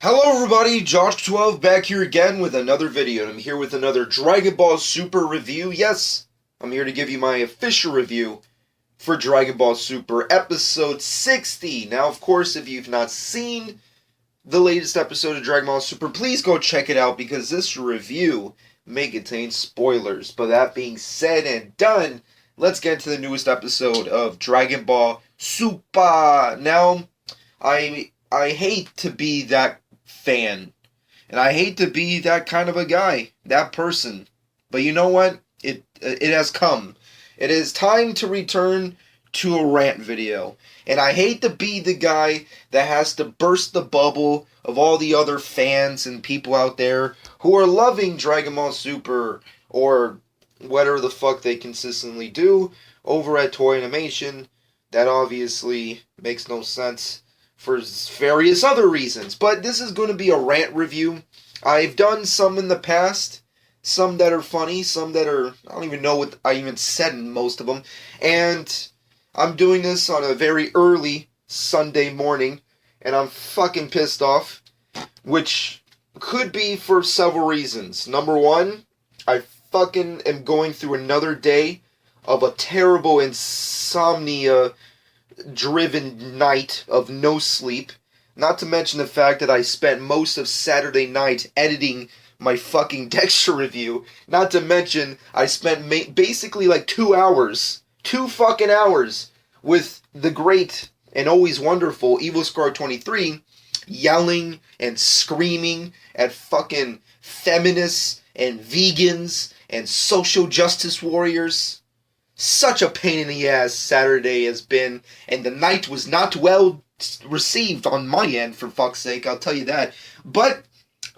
Hello everybody, Josh12 back here again with another video, and I'm here with another Dragon Ball Super review. Yes, I'm here to give you my official review for Dragon Ball Super Episode 60. Now, of course, if you've not seen the latest episode of Dragon Ball Super, please go check it out because this review may contain spoilers. But that being said and done, let's get to the newest episode of Dragon Ball Super. Now, I hate to be that fan. And I hate to be that kind of a guy, that person. But you know what? It has come. It is time to return to a rant video. And I hate to be the guy that has to burst the bubble of all the other fans and people out there who are loving Dragon Ball Super or whatever the fuck they consistently do over at Toei Animation. That obviously makes no sense for various other reasons. But this is going to be a rant review. I've done some in the past. Some that are funny. Some that are... I don't even know what I even said in most of them. And I'm doing this on a very early Sunday morning. And I'm fucking pissed off. Which could be for several reasons. Number one, I fucking am going through another day of a terrible insomnia driven night of no sleep. Not to mention the fact that I spent most of Saturday night editing my fucking Dexter review. Not to mention I spent basically like 2 hours, 2 fucking hours with the great and always wonderful Evil Scar 23 yelling and screaming at fucking feminists and vegans and social justice warriors. Such a pain in the ass Saturday has been, and the night was not well received on my end, for fuck's sake, I'll tell you that. But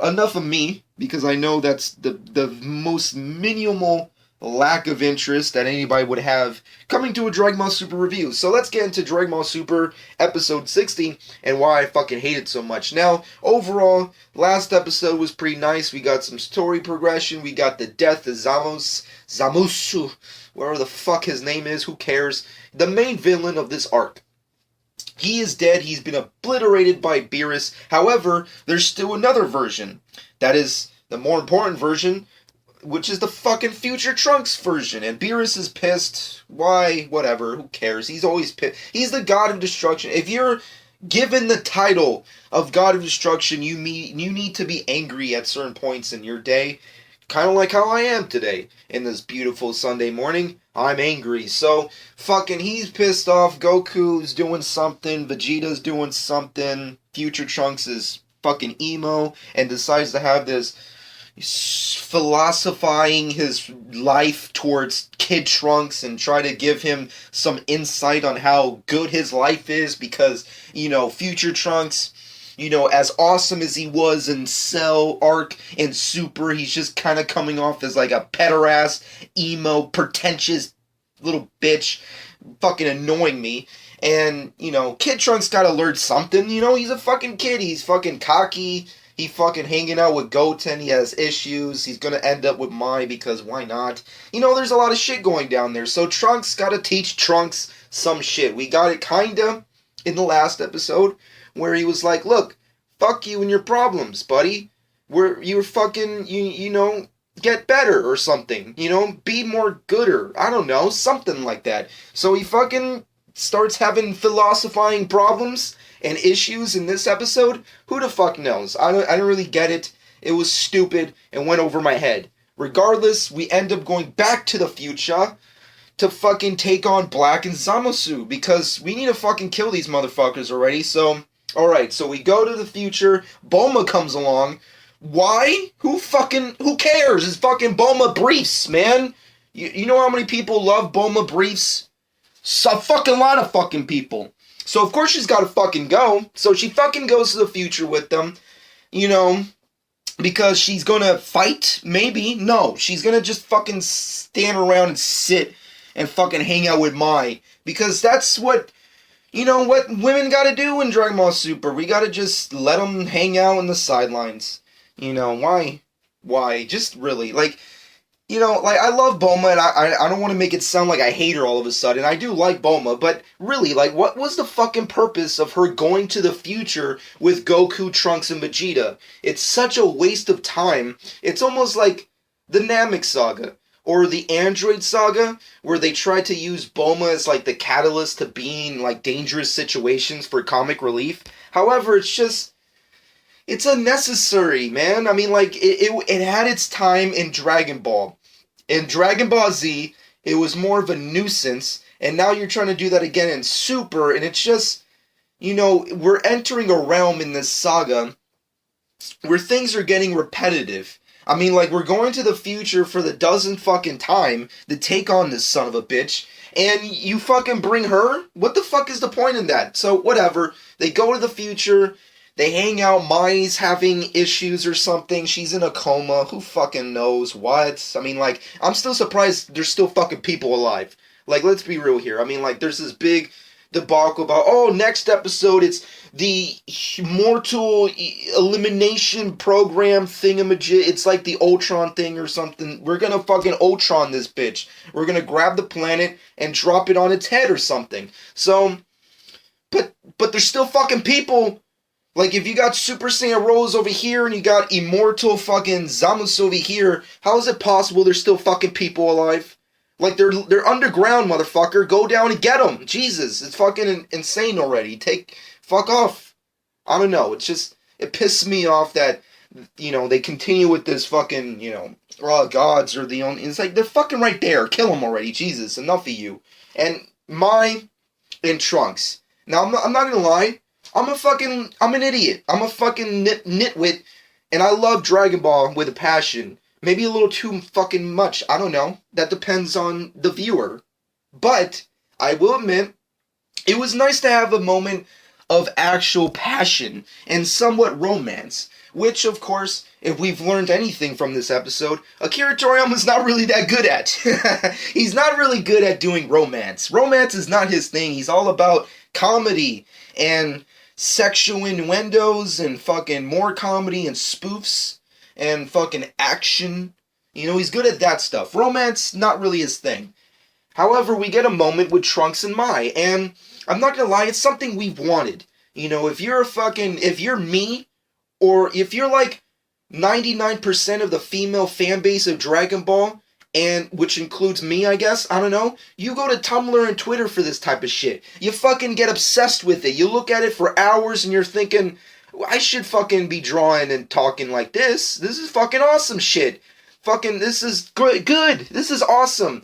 enough of me, because I know that's the most minimal lack of interest that anybody would have coming to a Dragon Ball Super review. So let's get into Dragon Ball Super Episode 60 and why I fucking hate it so much. Now, overall, last episode was pretty nice. We got some story progression. We got the death of Zamusu, whatever the fuck his name is, who cares? The main villain of this arc. He is dead. He's been obliterated by Beerus. However, there's still another version. That is the more important version, which is the fucking Future Trunks version. And Beerus is pissed. Why? Whatever. Who cares? He's always pissed. He's the God of Destruction. If you're given the title of God of Destruction, you need to be angry at certain points in your day. Kind of like how I am today. In this beautiful Sunday morning, I'm angry. So, fucking, he's pissed off. Goku's doing something. Vegeta's doing something. Future Trunks is fucking emo and decides to have this philosophizing his life towards Kid Trunks and try to give him some insight on how good his life is because, Future Trunks, as awesome as he was in Cell, Arc, and Super, he's just kind of coming off as like a pederast, emo, pretentious little bitch, fucking annoying me. And, Kid Trunks gotta learn something, he's a fucking kid, he's fucking cocky, he fucking hanging out with Goten, he has issues, he's gonna end up with Mai because why not? There's a lot of shit going down there, so Trunks gotta teach Trunks some shit. We got it kinda in the last episode, where he was like, look, fuck you and your problems, buddy. You're fucking, get better or something. Be more gooder. I don't know, something like that. So he fucking starts having philosophizing problems and issues in this episode. Who the fuck knows? I don't really get it. It was stupid and went over my head. Regardless, we end up going back to the future to fucking take on Black and Zamasu because we need to fucking kill these motherfuckers already. So, alright, so we go to the future. Bulma comes along. Why? Who cares? It's fucking Bulma briefs, man. You know how many people love Bulma briefs? A fucking lot of fucking people. So, of course, she's gotta fucking go. So, she fucking goes to the future with them. Because she's gonna fight? Maybe. No. She's gonna just fucking stand around and sit and fucking hang out with Mai. Because that's what women gotta do in Dragon Ball Super. We gotta just let them hang out on the sidelines. Why? Why? Just really, like, I love Bulma, and I don't want to make it sound like I hate her all of a sudden. I do like Bulma, but really, like, what was the fucking purpose of her going to the future with Goku, Trunks, and Vegeta? It's such a waste of time. It's almost like the Namek Saga, or the Android Saga, where they tried to use Bulma as, like, the catalyst to being, like, dangerous situations for comic relief. However, it's unnecessary, man. I mean, like, it had its time in Dragon Ball. In Dragon Ball Z, it was more of a nuisance, and now you're trying to do that again in Super, and it's just, we're entering a realm in this saga where things are getting repetitive. I mean, like, we're going to the future for the dozenth fucking time to take on this son of a bitch, and you fucking bring her? What the fuck is the point in that? So, whatever. They go to the future. They hang out, Mai's having issues or something, she's in a coma, who fucking knows what? I mean, like, I'm still surprised there's still fucking people alive. Like, let's be real here. I mean, like, there's this big debacle about, oh, next episode, it's the mortal elimination program thingamajig, it's like the Ultron thing or something. We're gonna fucking Ultron this bitch. We're gonna grab the planet and drop it on its head or something. So, but there's still fucking people. Like, if you got Super Saiyan Rose over here and you got Immortal fucking Zamus over here, how is it possible there's still fucking people alive? Like, they're underground, motherfucker. Go down and get them. Jesus, it's fucking insane already. Fuck off. I don't know. It pisses me off that, they continue with this fucking, gods are the only... It's like, they're fucking right there. Kill them already. Jesus, enough of you. And Mai and Trunks. Now, I'm not gonna lie. I'm an idiot. I'm a fucking nitwit, and I love Dragon Ball with a passion. Maybe a little too fucking much, I don't know. That depends on the viewer. But, I will admit, it was nice to have a moment of actual passion and somewhat romance. Which, of course, if we've learned anything from this episode, Akira Toriyama's not really that good at. He's not really good at doing romance. Romance is not his thing. He's all about comedy and sexual innuendos and fucking more comedy and spoofs and fucking action. He's good at that stuff. Romance, not really his thing. However, we get a moment with Trunks and Mai, and I'm not gonna lie, it's something we've wanted. If you're me, or if you're like 99% of the female fan base of Dragon Ball, and which includes me, I guess, I don't know, you go to Tumblr and Twitter for this type of shit. You fucking get obsessed with it. You look at it for hours and you're thinking, I should fucking be drawing and talking like this. This is fucking awesome shit. Fucking, this is good. This is awesome.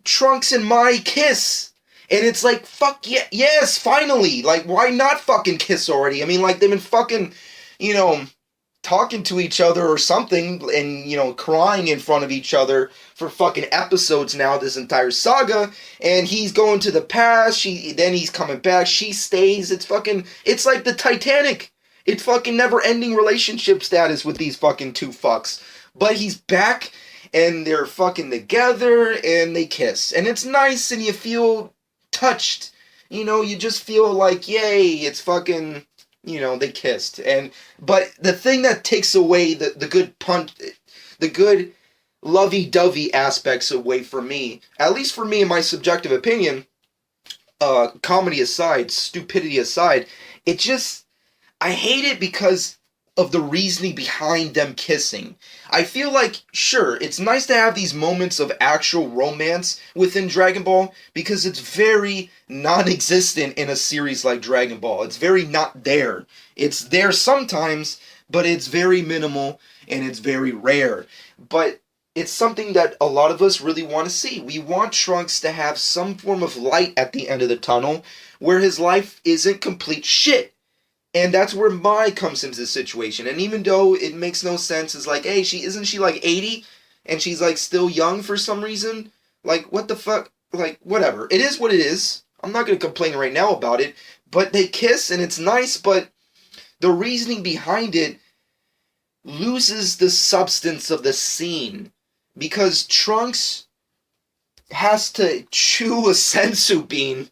Trunks and Mai kiss. And it's like, fuck yeah, yes, finally. Like, why not fucking kiss already? I mean, like, they've been fucking, talking to each other or something and, crying in front of each other for fucking episodes now, this entire saga, and he's going to the past, then he's coming back, she stays, it's like the Titanic. It's fucking never-ending relationship status with these fucking two fucks. But he's back, and they're fucking together, and they kiss. And it's nice, and you feel touched. You just feel like, yay, it's fucking... they kissed. But the thing that takes away the good lovey-dovey aspects away from me, at least for me in my subjective opinion, comedy aside, stupidity aside, I hate it because of the reasoning behind them kissing. I feel like, sure, it's nice to have these moments of actual romance within Dragon Ball, because it's very non-existent in a series like Dragon Ball. It's very not there. It's there sometimes, but it's very minimal, and it's very rare. But it's something that a lot of us really want to see. We want Trunks to have some form of light at the end of the tunnel, where his life isn't complete shit. And that's where Mai comes into the situation. And even though it makes no sense, it's like, hey, isn't she like 80? And she's like still young for some reason? Like, what the fuck? Like, whatever. It is what it is. I'm not going to complain right now about it. But they kiss and it's nice, but the reasoning behind it loses the substance of the scene. Because Trunks has to chew a sensu bean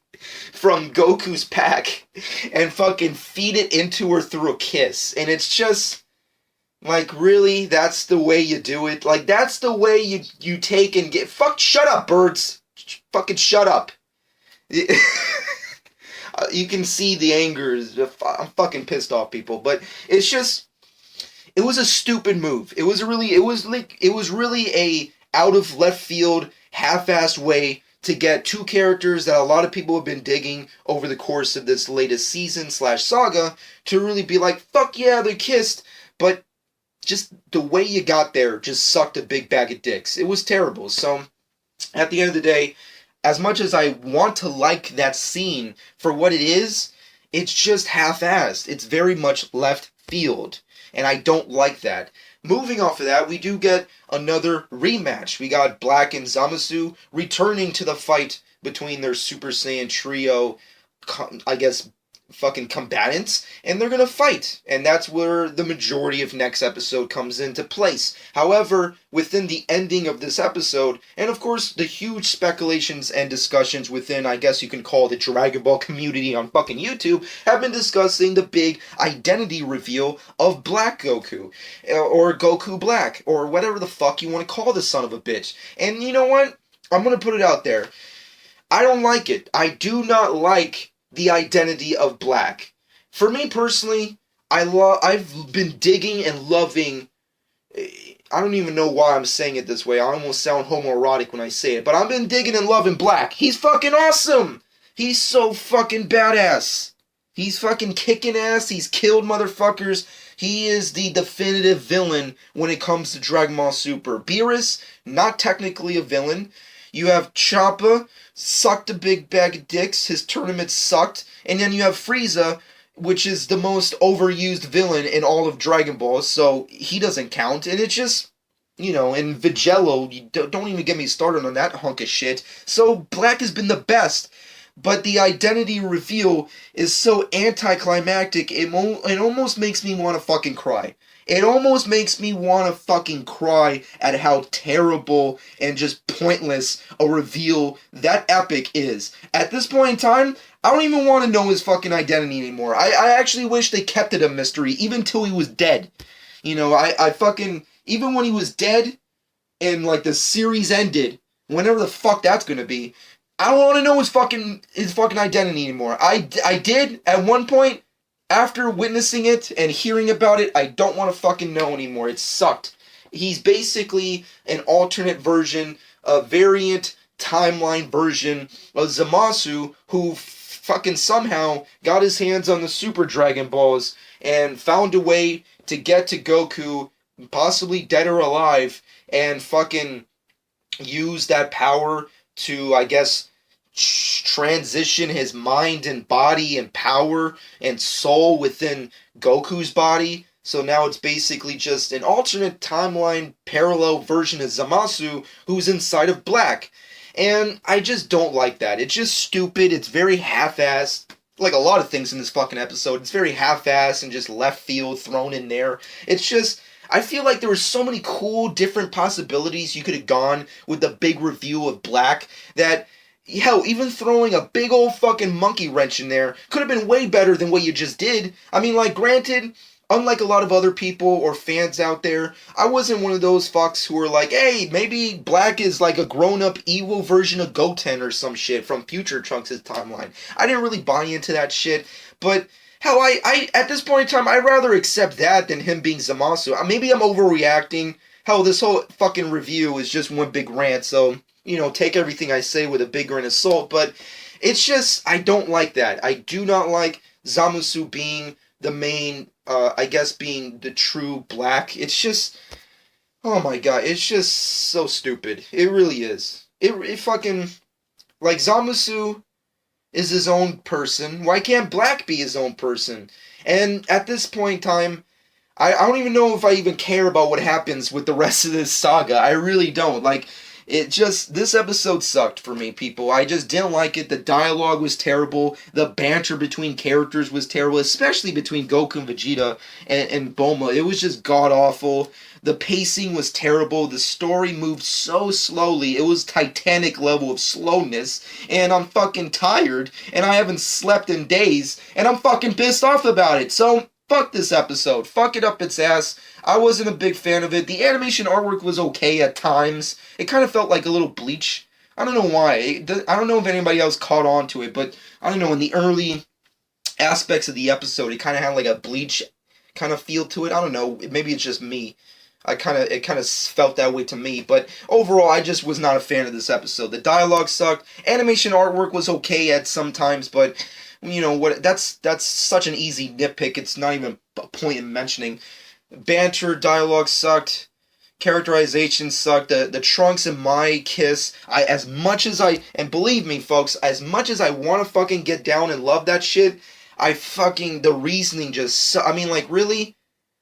from Goku's pack and fucking feed it into her through a kiss. And it's just... Like, really? That's the way you do it? Like, that's the way you take and get... Shut up, birds! Fucking shut up. You can see the anger. I'm fucking pissed off, people. But it's just... It was a stupid move. It was really a out of left field, half-assed way to get two characters that a lot of people have been digging over the course of this latest season / saga to really be like, fuck yeah, they kissed, but just the way you got there just sucked a big bag of dicks. It was terrible. So, at the end of the day, as much as I want to like that scene for what it is, it's just half-assed. It's very much left field. And I don't like that. Moving off of that, we do get another rematch. We got Black and Zamasu returning to the fight between their Super Saiyan trio, I guess, fucking combatants, and they're gonna fight. And that's where the majority of next episode comes into place. However, within the ending of this episode, and of course the huge speculations and discussions within, I guess you can call the Dragon Ball community on fucking YouTube, have been discussing the big identity reveal of Black Goku, or Goku Black, or whatever the fuck you want to call this son of a bitch. And you know what? I'm gonna put it out there. I don't like it. I do not like the identity of Black. For me personally, I've been digging and loving... I don't even know why I'm saying it this way. I almost sound homoerotic when I say it. But I've been digging and loving Black. He's fucking awesome! He's so fucking badass. He's fucking kicking ass. He's killed motherfuckers. He is the definitive villain when it comes to Dragon Ball Super. Beerus, not technically a villain. You have Champa, sucked a big bag of dicks, his tournament sucked, and then you have Frieza, which is the most overused villain in all of Dragon Ball, so he doesn't count, and it's just, you know, and Vigello, don't even get me started on that hunk of shit. So Black has been the best, but the identity reveal is so anticlimactic, it almost makes me want to fucking cry. It almost makes me want to fucking cry at how terrible and just pointless a reveal that epic is. At this point in time, I don't even want to know his fucking identity anymore. I actually wish they kept it a mystery, even till he was dead. You know, I fucking... Even when he was dead, and, like, the series ended, whenever the fuck that's gonna be, I don't want to know his fucking identity anymore. I did, at one point... After witnessing it and hearing about it, I don't want to fucking know anymore. It sucked. He's basically an alternate version, a variant timeline version of Zamasu, who fucking somehow got his hands on the Super Dragon Balls and found a way to get to Goku, possibly dead or alive, and fucking use that power to, I guess, transition his mind and body and power and soul within Goku's body. So now it's basically just an alternate timeline parallel version of Zamasu who's inside of Black. And I just don't like that. It's just stupid. It's very half-assed. Like a lot of things in this fucking episode. It's very half-assed and just left field thrown in there. It's just... I feel like there were so many cool different possibilities you could have gone with the big reveal of Black that... Hell, even throwing a big old fucking monkey wrench in there could have been way better than what you just did. I mean, like, granted, unlike a lot of other people or fans out there, I wasn't one of those fucks who were like, hey, maybe Black is like a grown-up evil version of Goten or some shit from Future Trunks' timeline. I didn't really buy into that shit, but... Hell, I at this point in time, I'd rather accept that than him being Zamasu. Maybe I'm overreacting. Hell, this whole fucking review is just one big rant, so... You know, take everything I say with a big grain of salt, but it's just, I don't like that. I do not like Zamasu being the main, I guess being the true Black. It's just, oh my god, it's just so stupid. It really is. It fucking, like, Zamasu is his own person. Why can't Black be his own person? And at this point in time, I don't even know if I even care about what happens with the rest of this saga. I really don't. Like, it just, this episode sucked for me, people. I just didn't like it. The dialogue was terrible. The banter between characters was terrible, especially between Goku and Vegeta and Bulma. It was just god-awful. The pacing was terrible. The story moved so slowly. It was Titanic level of slowness. And I'm fucking tired. And I haven't slept in days. And I'm fucking pissed off about it. So... Fuck this episode. Fuck it up its ass. I wasn't a big fan of it. The animation artwork was okay at times. It kind of felt like a little Bleach. I don't know why. I don't know if anybody else caught on to it, but I don't know, in the early aspects of the episode, it kind of had like a Bleach kind of feel to it. I don't know. Maybe it's just me. It kind of felt that way to me, but overall, I just was not a fan of this episode. The dialogue sucked. Animation artwork was okay at some times, but you know what? That's such an easy nitpick. It's not even a point in mentioning. Banter, dialogue sucked. Characterization sucked. The Trunks and Mai kiss. And believe me, folks, as much as I want to fucking get down and love that shit, the reasoning just. I mean, like, really.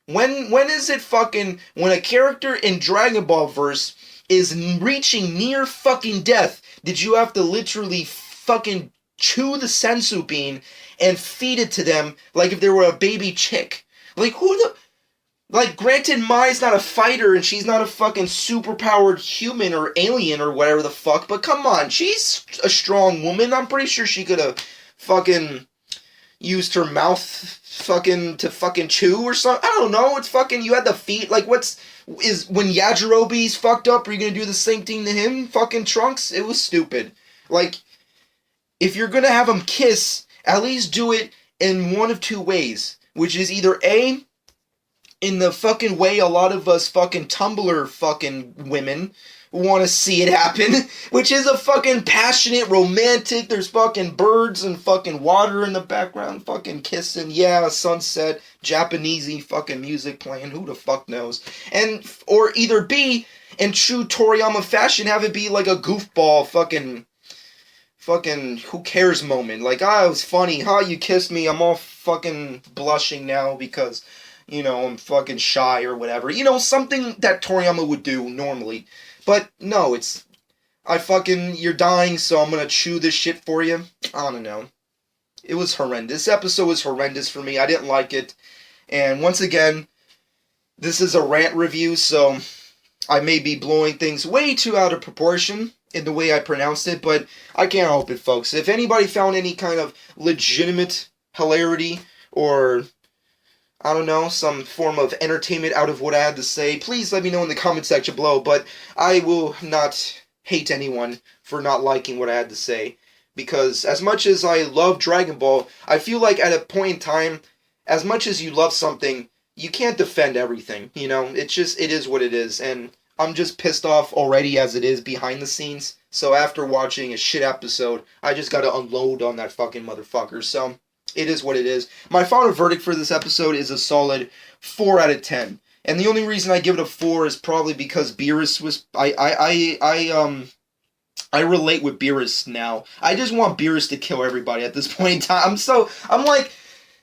When is it fucking, when a character in Dragon Ball verse is reaching near fucking death, did you have to literally fucking chew the sensu bean and feed it to them like if they were a baby chick? Like, granted, Mai's not a fighter and she's not a fucking superpowered human or alien or whatever the fuck, but come on, she's a strong woman. I'm pretty sure she could have fucking used her mouth to fucking chew or something. I don't know. It's fucking, you had the feet. Like, when Yajirobe's fucked up, are you gonna do the same thing to him? Fucking Trunks? It was stupid. Like, if you're gonna have him kiss, at least do it in one of two ways. Which is either A, in the fucking way a lot of us fucking Tumblr fucking women want to see it happen, which is a fucking passionate, romantic, there's fucking birds and fucking water in the background, fucking kissing, yeah, sunset, Japanesey fucking music playing, who the fuck knows, or either B, in true Toriyama fashion, have it be like a goofball fucking who cares moment, like, it was funny, you kissed me, I'm all fucking blushing now because, you know, I'm fucking shy or whatever, you know, something that Toriyama would do normally. But no, you're dying, so I'm gonna chew this shit for you. I don't know. It was horrendous. This episode was horrendous for me. I didn't like it. And once again, this is a rant review, so I may be blowing things way too out of proportion in the way I pronounced it, but I can't help it, folks. If anybody found any kind of legitimate hilarity or, I don't know, some form of entertainment out of what I had to say, please let me know in the comment section below, but I will not hate anyone for not liking what I had to say, because as much as I love Dragon Ball, I feel like at a point in time, as much as you love something, you can't defend everything, you know, it is what it is, and I'm just pissed off already as it is behind the scenes, so after watching a shit episode, I just gotta unload on that fucking motherfucker, so it is what it is. My final verdict for this episode is a solid 4 out of 10. And the only reason I give it a 4 is probably because Beerus was... I relate with Beerus now. I just want Beerus to kill everybody at this point in time. I'm like,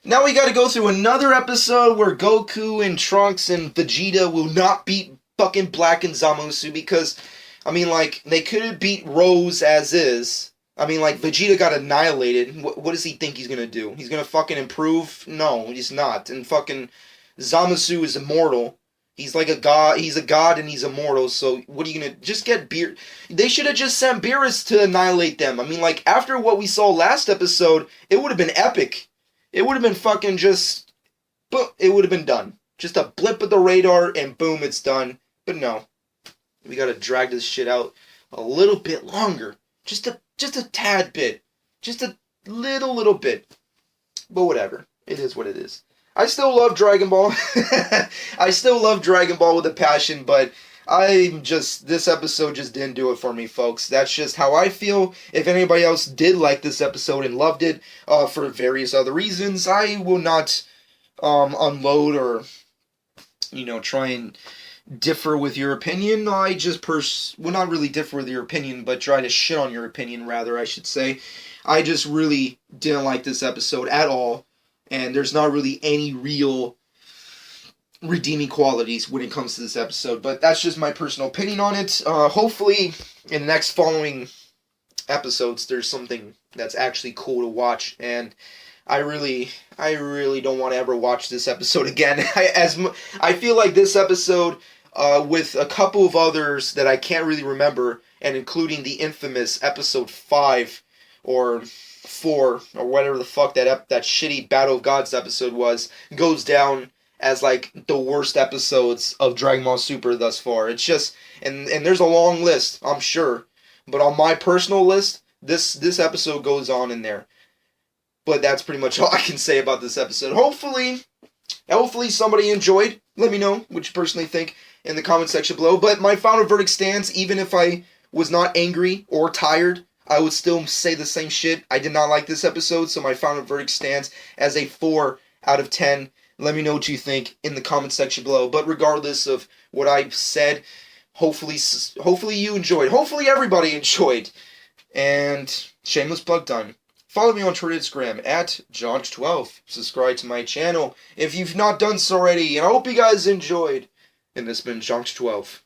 now we gotta go through another episode where Goku and Trunks and Vegeta will not beat fucking Black and Zamasu because, I mean, like, they couldn't beat Rose as is. I mean, like, Vegeta got annihilated. What does he think he's gonna do? He's gonna fucking improve? No, he's not. And fucking Zamasu is immortal. He's like a god. He's a god and he's immortal. So what are you gonna... Just get Beer... They should have just sent Beerus to annihilate them. I mean, like, after what we saw last episode, it would have been epic. It would have been fucking just... Boom, it would have been done. Just a blip of the radar and boom, it's done. But no. We gotta drag this shit out a little bit longer. Just a tad bit. Just a little bit. But whatever. It is what it is. I still love Dragon Ball. I still love Dragon Ball with a passion, but this episode just didn't do it for me, folks. That's just how I feel. If anybody else did like this episode and loved it, for various other reasons, I will not, unload or, you know, try and differ with your opinion. I just well, not really differ with your opinion, but try to shit on your opinion, rather, I should say. I just really didn't like this episode at all, and there's not really any real redeeming qualities when it comes to this episode, but that's just my personal opinion on it. Hopefully, in the next following episodes, there's something that's actually cool to watch, and I really don't want to ever watch this episode again. I feel like this episode, with a couple of others that I can't really remember, and including the infamous episode 5, or 4 or whatever the fuck that shitty Battle of Gods episode was goes down as like the worst episodes of Dragon Ball Super thus far. It's just and there's a long list, I'm sure, but on my personal list, this episode goes on in there. But that's pretty much all I can say about this episode. Hopefully somebody enjoyed. Let me know what you personally think in the comment section below. But my final verdict stands, even if I was not angry or tired, I would still say the same shit. I did not like this episode, so my final verdict stands as a 4 out of 10. Let me know what you think in the comment section below. But regardless of what I've said, hopefully you enjoyed. Hopefully everybody enjoyed. And shameless plug time. Follow me on Twitter and Instagram at Jonch12. Subscribe to my channel if you've not done so already. And I hope you guys enjoyed. And this has been Jonch12.